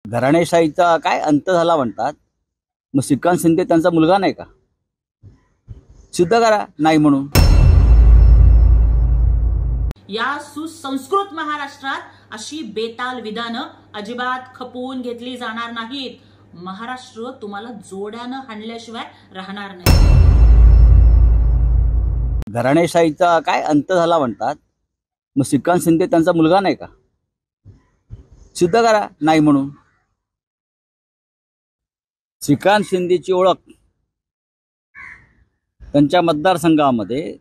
घराणेशाहीचा काय अंत झाला म्हणतात, मग श्रीकांत शिंदे त्यांचा मुलगा नाही का? सिद्ध करा नाही म्हणून. या सुसंस्कृत महाराष्ट्रात अशी बेताल विधानं अजिबात खपवून घेतली जाणार नाहीत. महाराष्ट्र तुम्हाला जोड्यानं हाणल्याशिवाय राहणार नाही. घराणेशाहीचा काय अंत झाला म्हणतात, मग श्रीकांत शिंदे त्यांचा मुलगा नाही का? सिद्ध करा नाही म्हणून. श्रीकांत शिंदेची ओळख त्यांच्या मतदारसंघामध्ये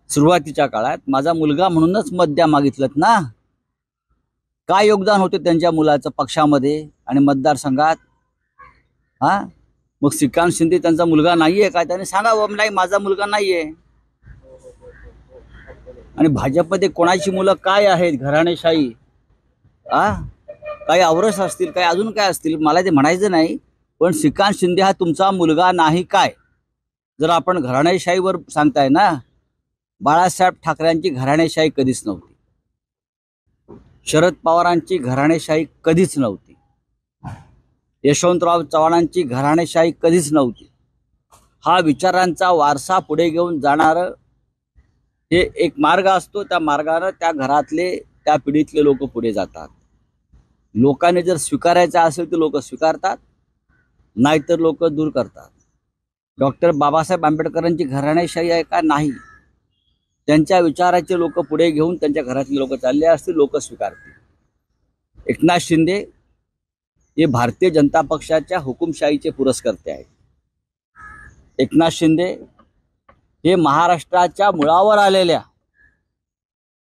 सुरुवातीच्या काळात माझा मुलगा म्हणूनच मत द्या मागितलं ना. काय योगदान होते त्यांच्या मुलाचं पक्षामध्ये आणि मतदारसंघात? मग श्रीकांत शिंदे त्यांचा मुलगा नाहीये का? त्याने सांगावं नाही माझा मुलगा नाहीये. आणि भाजपमध्ये कोणाची मुलं काय आहेत? घराणेशाही काही औरस असतील, काही अजून काय असतील, मला ते म्हणायचं नाही. पण श्रीकांत शिंदे हा तुमचा मुलगा नाही काय? जर आपण घराणेशाहीवर सांगताय ना, बाळासाहेब ठाकरेंची घराणेशाही कधीच नव्हती. शरद पवारांची घराणेशाही कधीच नव्हती. यशवंतराव चव्हाणांची घराणेशाही कधीच नव्हती. हा विचारांचा वारसा पुढे घेऊन जाणारं हे एक मार्ग असतो. त्या मार्गाने त्या घरातले, त्या पिढीतले लोक पुढे जातात. लोकांनी जर स्वीकारायचं असेल तर लोक स्वीकारतात, नाहीतर लोक दूर करतात. डॉक्टर बाबासाहेब आंबेडकरांची घराणेशाही आहे का? नाही. त्यांच्या विचाराचे लोक पुढे घेऊन त्यांच्या घरातले लोक चालले असतील, लोक स्वीकारतील. एकनाथ शिंदे हे भारतीय जनता पक्षाच्या हुकुमशाहीचे पुरस्कर्ते आहेत. एकनाथ शिंदे हे महाराष्ट्राच्या मुळावर आलेल्या,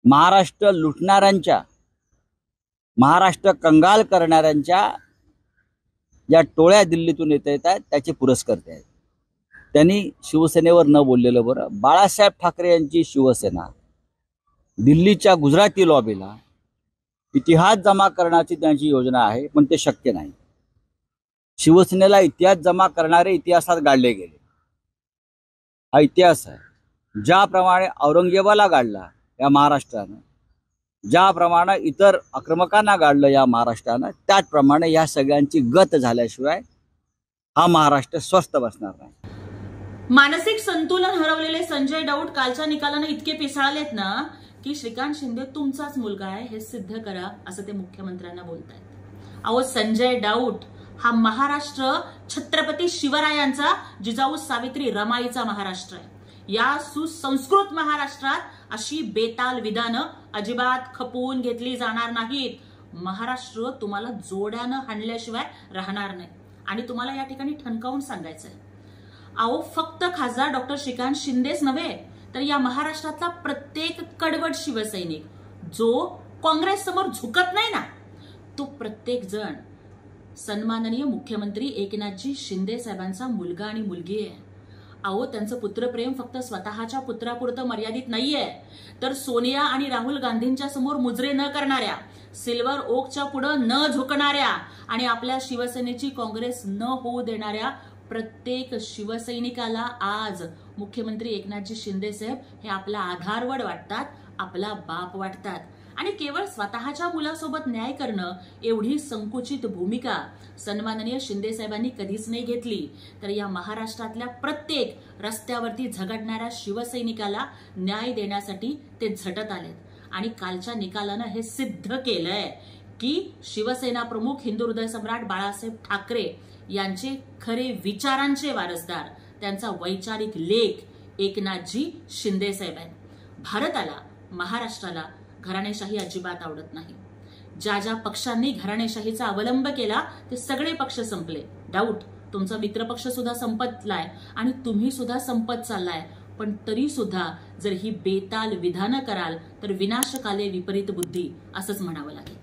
महाराष्ट्र लुटणाऱ्यांच्या, महाराष्ट्र कंगाल करणाऱ्यांच्या ज्या टोळ्या दिल्लीतून येत आहेत त्याचे पुरस्कर्ते आहेत. त्यांनी शिवसेनेवर न बोललेलं बरं. बाळासाहेब ठाकरे यांची शिवसेना दिल्लीच्या गुजराती लॉबीला इतिहास जमा करण्याची त्यांची योजना आहे, पण ते शक्य नाही. शिवसेनेला इतिहास जमा करणारे इतिहासात गाडले गेले. हा इतिहास आहे. ज्याप्रमाणे औरंगजेबाला गाडला या महाराष्ट्रानं, ज्याप्रमाणे इतर आक्रमकांना गाडलं या महाराष्ट्रानं, त्याचप्रमाणे या सगळ्यांची गत झाल्याशिवाय हा महाराष्ट्र स्वस्थ बसणार नाही. मानसिक संतुलन हरवलेले संजय राऊत कालच्या निकालानं इतके पिसाळलेत ना की श्रीकांत शिंदे तुमचाच मुलगा आहे हे सिद्ध करा असं ते मुख्यमंत्र्यांना बोलतायत. अहो, संजय राऊत हा महाराष्ट्र छत्रपती शिवरायांचा, जिजाऊ सावित्री रमाईचा महाराष्ट्र आहे. या सुसंस्कृत महाराष्ट्रात अशी बेताल विधानं अजिबात खपवून घेतली जाणार नाहीत. महाराष्ट्र तुम्हाला जोड्यानं हाणल्याशिवाय राहणार नाही. आणि तुम्हाला या ठिकाणी ठणकावून सांगायचंय, अहो, फक्त खासदार डॉक्टर श्रीकांत शिंदेच नव्हे तर या महाराष्ट्रातला प्रत्येक कडवट शिवसैनिक जो काँग्रेस समोर झुकत नाही ना, तो प्रत्येक जण सन्माननीय मुख्यमंत्री एकनाथजी शिंदे साहेबांचा मुलगा आणि मुलगी आहे. अहो, त्यांचं पुत्रप्रेम फक्त स्वतःच्या पुत्रापुरतं मर्यादित नाहीये, तर सोनिया आणि राहुल गांधींच्या समोर मुजरे न करणाऱ्या, सिल्वर ओकच्या पुढे न झुकणाऱ्या आणि आपल्या शिवसेनेची काँग्रेस न होऊ देणाऱ्या प्रत्येक शिवसैनिकाला आज मुख्यमंत्री एकनाथजी शिंदे साहेब हे आपला आधारवड वाटतात, आपला बाप वाटतात. आणि केवळ स्वतःच्या मुलासोबत न्याय करणं एवढी संकुचित भूमिका सन्माननीय शिंदे साहेबांनी कधीच नाही घेतली. तर या महाराष्ट्रातल्या प्रत्येक रस्त्यावरती झगडणाऱ्या शिवसैनिकाला न्याय देण्यासाठी ते झटत आलेत. आणि कालच्या निकालानं हे सिद्ध केलंय की शिवसेना प्रमुख, हिंदू हृदय सम्राट बाळासाहेब ठाकरे यांचे खरे विचारांचे वारसदार, त्यांचा वैचारिक लेख एकनाथजी शिंदे साहेब आहेत. भारताला, महाराष्ट्राला घराणेशाही अजिबात आवडत नाही. ज्या ज्या पक्षांनी घराणेशाहीचा अवलंब केला ते सगळे पक्ष संपले. डाऊट तुमचा मित्रपक्ष सुद्धा संपतलाय आणि तुम्ही सुद्धा संपत चाललाय. पण तरी सुद्धा जर ही बेताल विधानं कराल तर विनाशकाले विपरीत बुद्धी असंच म्हणावं लागेल.